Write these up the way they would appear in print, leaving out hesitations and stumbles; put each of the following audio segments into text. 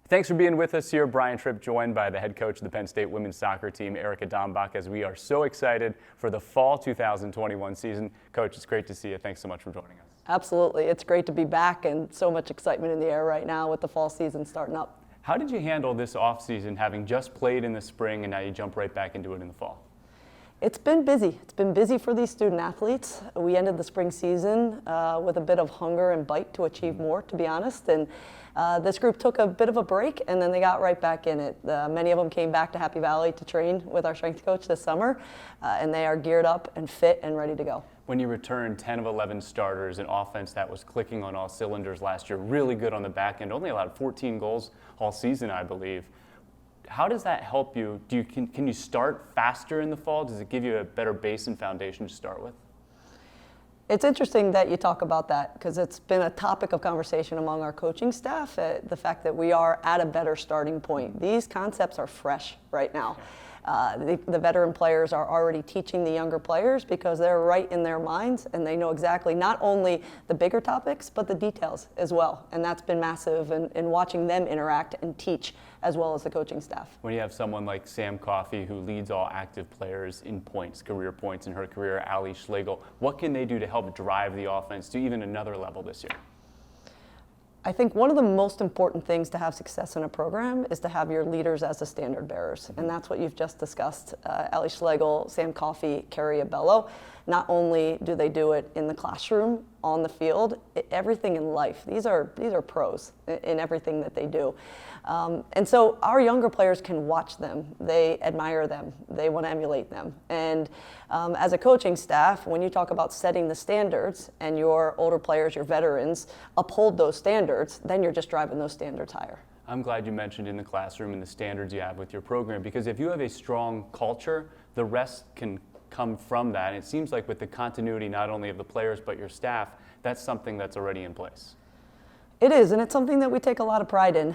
Thanks for being with us here. Brian Tripp joined by the head coach of the Penn State women's soccer team, Erica Dombach, as we are so excited for the fall 2021 season. Coach, it's great to see you. Thanks so much for joining us. Absolutely. It's great to be back and so much excitement in the air right now with the fall season starting up. How did you handle this offseason, having just played in the spring and now you jump right back into it in the fall? It's been busy. It's been busy for these student athletes. We ended the spring season with a bit of hunger and bite to achieve more, to be honest. And this group took a bit of a break and then they got right back in it. Many of them came back to Happy Valley to train with our strength coach this summer, and they are geared up and fit and ready to go. When you returned 10 of 11 starters, an offense that was clicking on all cylinders last year, really good on the back end, only allowed 14 goals all season, I believe. How does that help you? Can you start faster in the fall? Does it give you a better base and foundation to start with? It's interesting that you talk about that because it's been a topic of conversation among our coaching staff, the fact that we are at a better starting point. These concepts are fresh right now. The veteran players are already teaching the younger players because they're right in their minds and they know exactly not only the bigger topics but the details as well, and that's been massive in watching them interact and teach as well as the coaching staff. When you have someone like Sam Coffey who leads all active players in points, career points in her career, Ali Schlegel, what can they do to help drive the offense to even another level this year? I think one of the most important things to have success in a program is to have your leaders as the standard bearers, and that's what you've just discussed. Ali Schlegel, Sam Coffey, Carrie Abello. Not only do they do it in the classroom, on the field, everything in life. These are pros in everything that they do. And so our younger players can watch them. They admire them. They want to emulate them. And as a coaching staff, when you talk about setting the standards and your older players, your veterans, uphold those standards, then you're just driving those standards higher. I'm glad you mentioned in the classroom and the standards you have with your program, because if you have a strong culture, the rest can come from that. And it seems like with the continuity not only of the players but your staff, that's something that's already in place. It is, and it's something that we take a lot of pride in.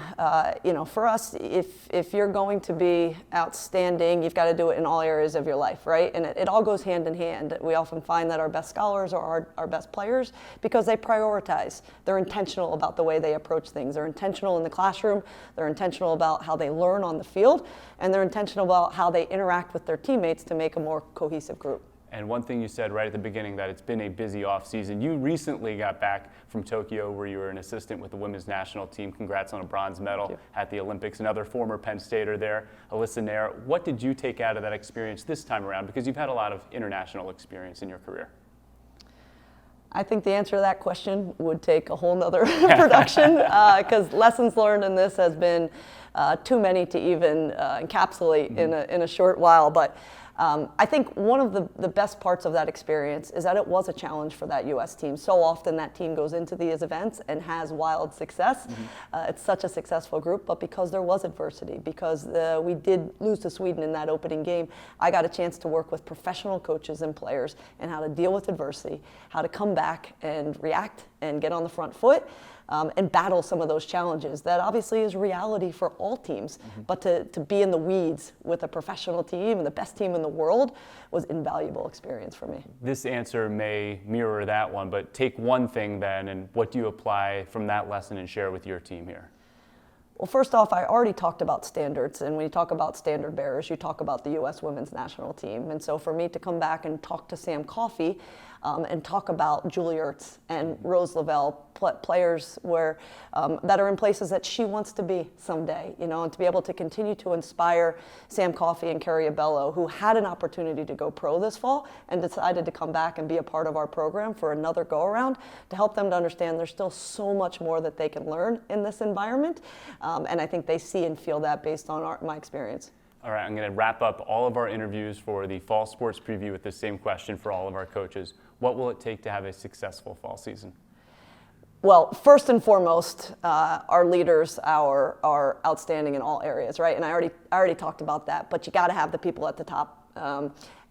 For us, if you're going to be outstanding, you've got to do it in all areas of your life, right? And it all goes hand in hand. We often find that our best scholars are our best players because they prioritize. They're intentional about the way they approach things. They're intentional in the classroom. They're intentional about how they learn on the field, and they're intentional about how they interact with their teammates to make a more cohesive group. And one thing you said right at the beginning, that it's been a busy offseason. You recently got back from Tokyo where you were an assistant with the women's national team. Congrats on a bronze medal at the Olympics. Another former Penn Stater there, Alyssa Nair. What did you take out of that experience this time around? Because you've had a lot of international experience in your career. I think the answer to that question would take a whole nother production because lessons learned in this has been too many to even encapsulate in a short while. But I think one of the best parts of that experience is that it was a challenge for that U.S. team. So often that team goes into these events and has wild success. It's such a successful group, but because there was adversity, because we did lose to Sweden in that opening game, I got a chance to work with professional coaches and players and how to deal with adversity, how to come back and react and get on the front foot. And battle some of those challenges that obviously is reality for all teams. But to be in the weeds with a professional team and the best team in the world was invaluable experience for me. This answer may mirror that one, but take one thing then, and what do you apply from that lesson and share with your team here? Well, first off, I already talked about standards, and when you talk about standard bearers, you talk about the U.S. women's national team. And so for me to come back and talk to Sam Coffey and talk about Julie Ertz and Rose Lavelle, players that are in places that she wants to be someday, and to be able to continue to inspire Sam Coffey and Carrie Abello, who had an opportunity to go pro this fall and decided to come back and be a part of our program for another go-around, to help them to understand there's still so much more that they can learn in this environment. And I think they see and feel that based on my experience. All right, I'm going to wrap up all of our interviews for the fall sports preview with the same question for all of our coaches. What will it take to have a successful fall season? Well, first and foremost, our leaders are outstanding in all areas, right? And I already talked about that, but you got to have the people at the top.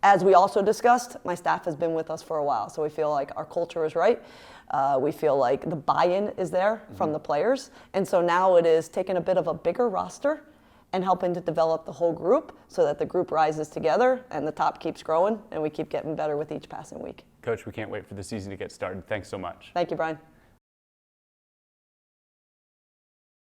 As we also discussed, my staff has been with us for a while, so we feel like our culture is right. We feel like the buy-in is there from the players, and so now it is taking a bit of a bigger roster and helping to develop the whole group so that the group rises together and the top keeps growing and we keep getting better with each passing week. Coach, we can't wait for the season to get started. Thanks so much. Thank you, Brian.